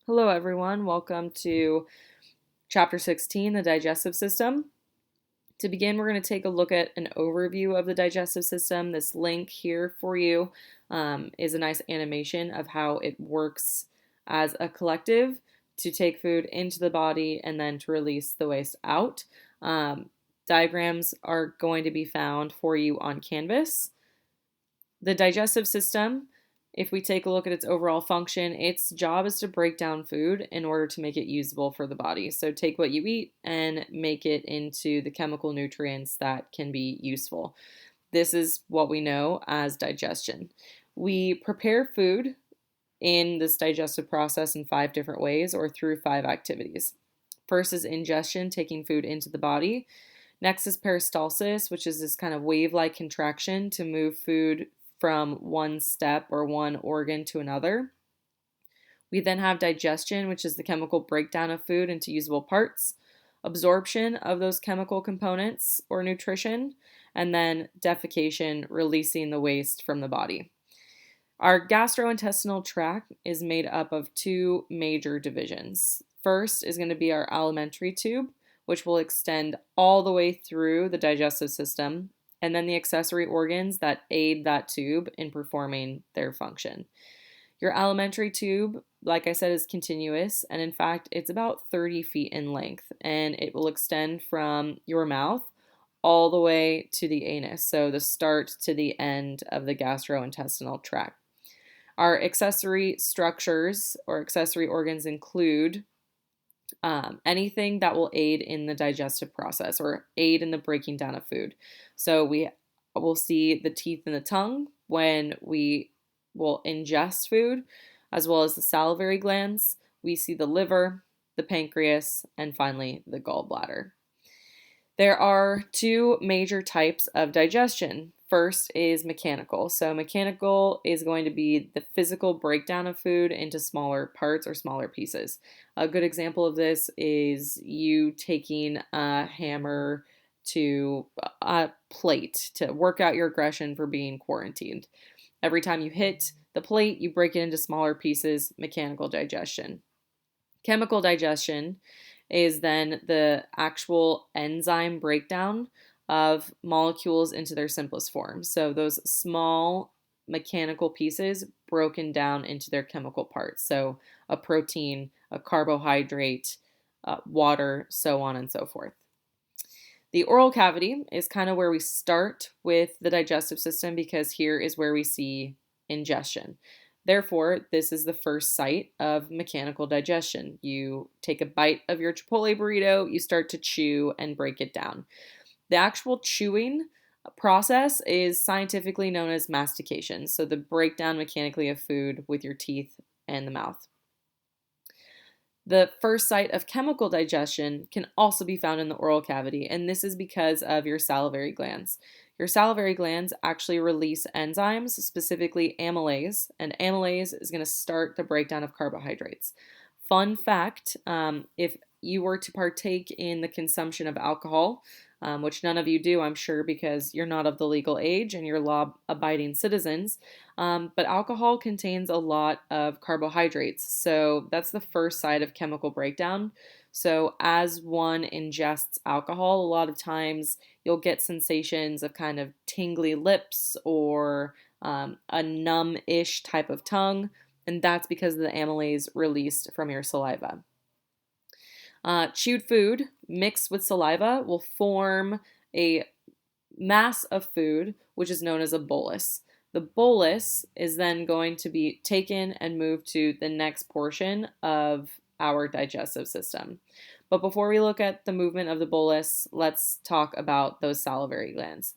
Hello, everyone. Welcome to Chapter 16, the Digestive System. To begin, we're going to take a look at an overview of the digestive system. This link here for you is a nice animation of how it works as a collective to take food into the body and then to release the waste out. Diagrams are going to be found for you on Canvas. The digestive system, if we take a look at its overall function, its job is to break down food in order to make it usable for the body. So take what you eat and make it into the chemical nutrients that can be useful. This is what we know as digestion. We prepare food in this digestive process in 5 different ways or through 5 activities. First is ingestion, taking food into the body. Next is peristalsis, which is this kind of wave-like contraction to move food from one step or one organ to another. We then have digestion, which is the chemical breakdown of food into usable parts, absorption of those chemical components or nutrition, and then defecation, releasing the waste from the body. Our gastrointestinal tract is made up of 2 major divisions. First is going to be our alimentary tube, which will extend all the way through the digestive system, and then the accessory organs that aid that tube in performing their function. Your alimentary tube, like I said, is continuous, and in fact, it's about 30 feet in length, and it will extend from your mouth all the way to the anus, so the start to the end of the gastrointestinal tract. Our accessory structures or accessory organs include anything that will aid in the digestive process or aid in the breaking down of food. So we will see the teeth and the tongue when we will ingest food, as well as the salivary glands. We see the liver, the pancreas, and finally the gallbladder. There are 2 major types of digestion. First is mechanical. So mechanical is going to be the physical breakdown of food into smaller parts or smaller pieces. A good example of this is you taking a hammer to a plate to work out your aggression for being quarantined. Every time you hit the plate, you break it into smaller pieces, mechanical digestion. Chemical digestion is then the actual enzyme breakdown of molecules into their simplest form. So those small mechanical pieces broken down into their chemical parts. So a protein, a carbohydrate, water, so on and so forth. The oral cavity is kind of where we start with the digestive system because here is where we see ingestion. Therefore, this is the first site of mechanical digestion. You take a bite of your Chipotle burrito, you start to chew and break it down. The actual chewing process is scientifically known as mastication, so the breakdown mechanically of food with your teeth and the mouth. The first site of chemical digestion can also be found in the oral cavity, and this is because of your salivary glands. Your salivary glands actually release enzymes, specifically amylase, and amylase is going to start the breakdown of carbohydrates. Fun fact, if you were to partake in the consumption of alcohol, which none of you do, I'm sure, because you're not of the legal age and you're law-abiding citizens, but alcohol contains a lot of carbohydrates, so that's the first side of chemical breakdown. So as one ingests alcohol, a lot of times you'll get sensations of kind of tingly lips or a numb-ish type of tongue, and that's because of the amylase released from your saliva. Chewed food mixed with saliva will form a mass of food, which is known as a bolus. The bolus is then going to be taken and moved to the next portion of our digestive system. But before we look at the movement of the bolus, let's talk about those salivary glands.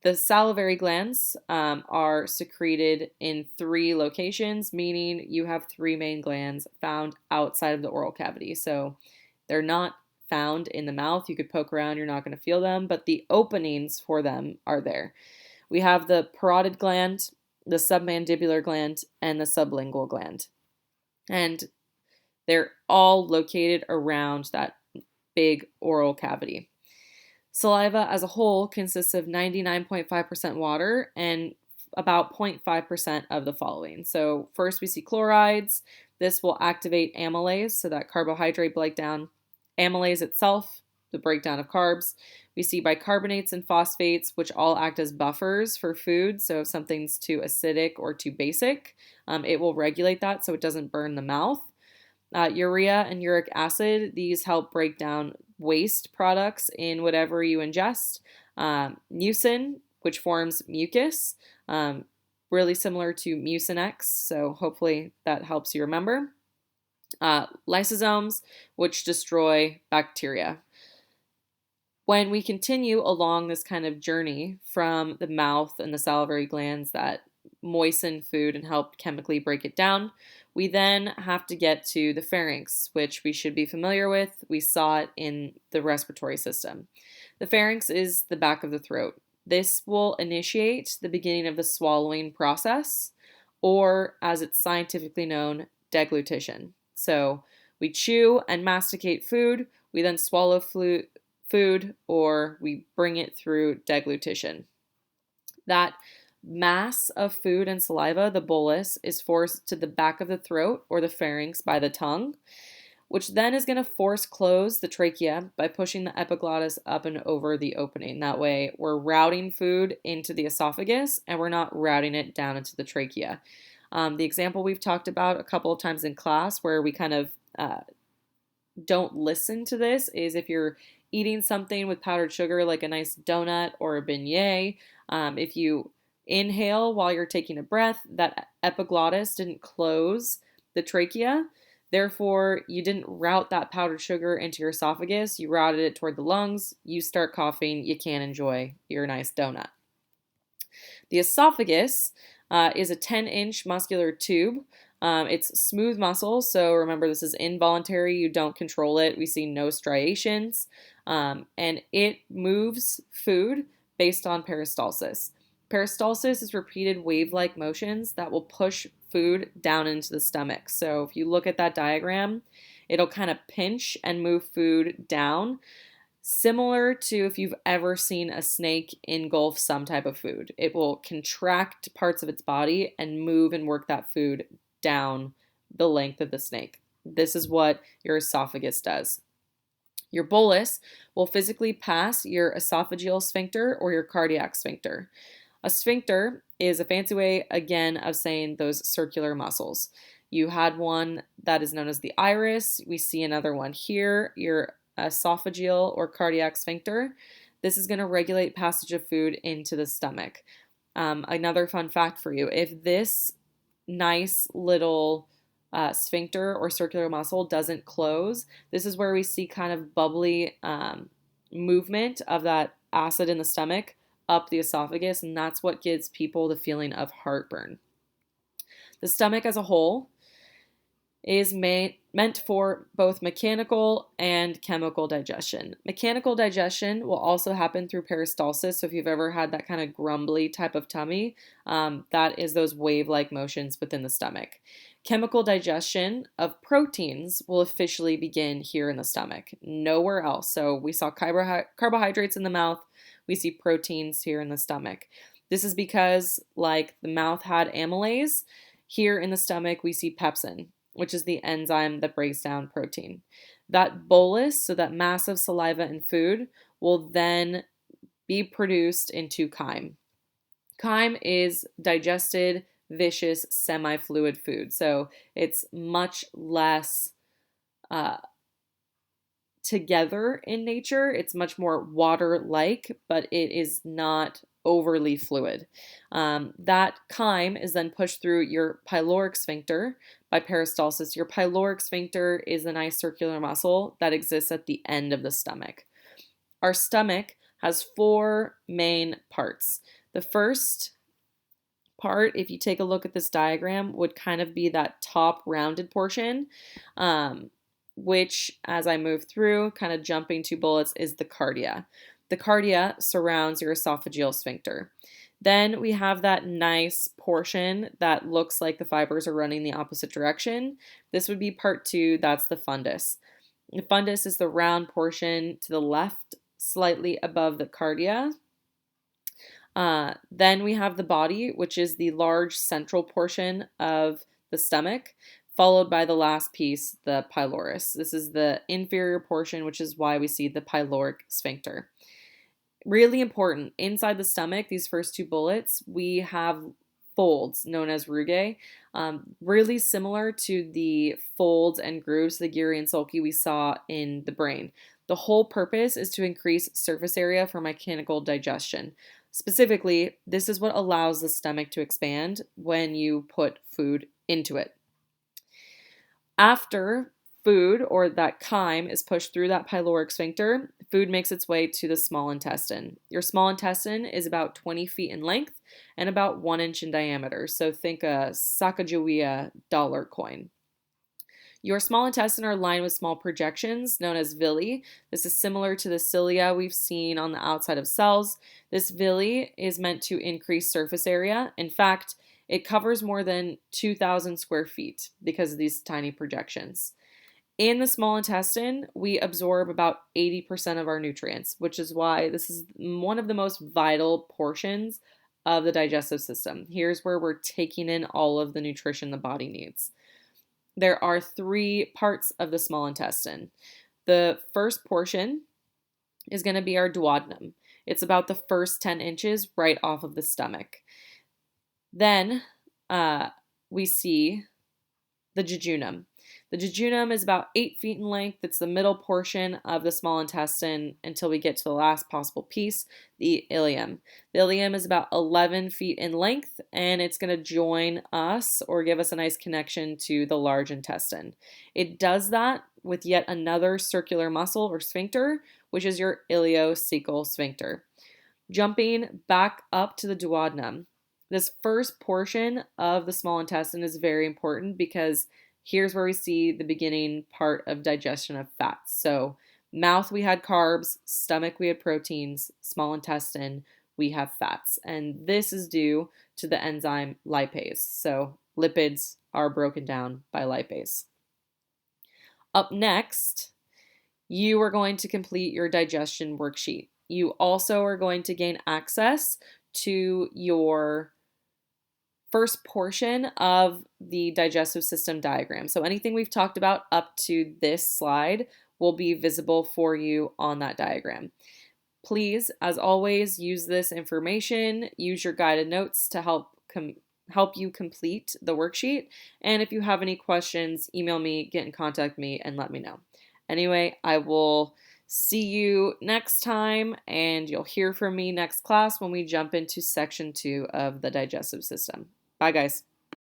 The salivary glands are secreted in 3 locations, meaning you have 3 main glands found outside of the oral cavity. So they're not found in the mouth. You could poke around, you're not going to feel them, but the openings for them are there. We have the parotid gland, the submandibular gland, and the sublingual gland. And they're all located around that big oral cavity. Saliva as a whole consists of 99.5% water and about 0.5% of the following. So first we see chlorides, This will activate amylase, so that carbohydrate breakdown. Amylase itself, the breakdown of carbs. We see bicarbonates and phosphates, which all act as buffers for food. So if something's too acidic or too basic, it will regulate that so it doesn't burn the mouth. Urea and uric acid, these help break down waste products in whatever you ingest. Mucin, which forms mucus, really similar to Mucinex, so hopefully that helps you remember. Lysosomes, which destroy bacteria. When we continue along this kind of journey from the mouth and the salivary glands that moisten food and help chemically break it down, we then have to get to the pharynx, which we should be familiar with. We saw it in the respiratory system. The pharynx is the back of the throat. This will initiate the beginning of the swallowing process, or as it's scientifically known, deglutition. So we chew and masticate food, we then swallow food, or we bring it through deglutition. That mass of food and saliva, the bolus, is forced to the back of the throat or the pharynx by the tongue, which then is going to force close the trachea by pushing the epiglottis up and over the opening. That way, we're routing food into the esophagus and we're not routing it down into the trachea. The example we've talked about a couple of times in class where we kind of don't listen to this is if you're eating something with powdered sugar like a nice donut or a beignet, if you inhale while you're taking a breath, that epiglottis didn't close the trachea. Therefore, you didn't route that powdered sugar into your esophagus. You routed it toward the lungs. You start coughing. You can't enjoy your nice donut. The esophagus is a 10-inch muscular tube. It's smooth muscle, so remember this is involuntary. You don't control it. We see no striations. And it moves food based on peristalsis. Peristalsis is repeated wave-like motions that will push food down into the stomach. So if you look at that diagram, it'll kind of pinch and move food down, similar to if you've ever seen a snake engulf some type of food. It will contract parts of its body and move and work that food down the length of the snake. This is what your esophagus does. Your bolus will physically pass your esophageal sphincter or your cardiac sphincter. A sphincter is a fancy way, again, of saying those circular muscles. You had one that is known as the iris. We see another one here, your esophageal or cardiac sphincter. This is going to regulate passage of food into the stomach. Another fun fact for you, if this nice little sphincter or circular muscle doesn't close, this is where we see kind of bubbly movement of that acid in the stomach up the esophagus, and that's what gives people the feeling of heartburn. The stomach as a whole is meant for both mechanical and chemical digestion. Mechanical digestion will also happen through peristalsis, so if you've ever had that kind of grumbly type of tummy, that is those wave-like motions within the stomach. Chemical digestion of proteins will officially begin here in the stomach, nowhere else. So we saw carbohydrates in the mouth, we see proteins here in the stomach. This is because, like the mouth had amylase, here in the stomach we see pepsin, which is the enzyme that breaks down protein. That bolus, so that mass of saliva and food, will then be produced into chyme. Chyme is digested, viscous, semi-fluid food. So it's much less together in nature. It's much more water-like, but it is not overly fluid. That chyme is then pushed through your pyloric sphincter by peristalsis. Your pyloric sphincter is a nice circular muscle that exists at the end of the stomach. Our stomach has 4 main parts. The first part, if you take a look at this diagram, would kind of be that top rounded portion, which, as I move through, kind of jumping 2 bullets, is the cardia. The cardia surrounds your esophageal sphincter. Then we have that nice portion that looks like the fibers are running the opposite direction. This would be part 2, that's the fundus. The fundus is the round portion to the left, slightly above the cardia. Then we have the body, which is the large central portion of the stomach. followed by the last piece, the pylorus. This is the inferior portion, which is why we see the pyloric sphincter. Really important, inside the stomach, these first two bullets, we have folds known as rugae, really similar to the folds and grooves, the Geary and Sulci we saw in the brain. The whole purpose is to increase surface area for mechanical digestion. Specifically, this is what allows the stomach to expand when you put food into it. After food, or that chyme, is pushed through that pyloric sphincter, food makes its way to the small intestine. Your small intestine is about 20 feet in length and about 1 inch in diameter. So think a Sacagawea dollar coin. Your small intestine are lined with small projections known as villi. This is similar to the cilia we've seen on the outside of cells. This villi is meant to increase surface area. In fact, it covers more than 2,000 square feet because of these tiny projections. In the small intestine, we absorb about 80% of our nutrients, which is why this is one of the most vital portions of the digestive system. Here's where we're taking in all of the nutrition the body needs. There are 3 parts of the small intestine. The first portion is going to be our duodenum. It's about the first 10 inches right off of the stomach. Then we see the jejunum. The jejunum is about 8 feet in length. It's the middle portion of the small intestine until we get to the last possible piece, the ileum. The ileum is about 11 feet in length, and it's going to join us or give us a nice connection to the large intestine. It does that with yet another circular muscle or sphincter, which is your ileocecal sphincter. Jumping back up to the duodenum. This first portion of the small intestine is very important because here's where we see the beginning part of digestion of fats. So mouth, we had carbs, stomach, we had proteins, small intestine, we have fats. And this is due to the enzyme lipase. So lipids are broken down by lipase. Up next, you are going to complete your digestion worksheet. You also are going to gain access to your first portion of the digestive system diagram. So anything we've talked about up to this slide will be visible for you on that diagram. Please, as always, use this information, use your guided notes to help you complete the worksheet. And if you have any questions, email me, get in contact with me, and let me know. Anyway, I will see you next time, and you'll hear from me next class when we jump into section 2 of the digestive system. Bye, guys.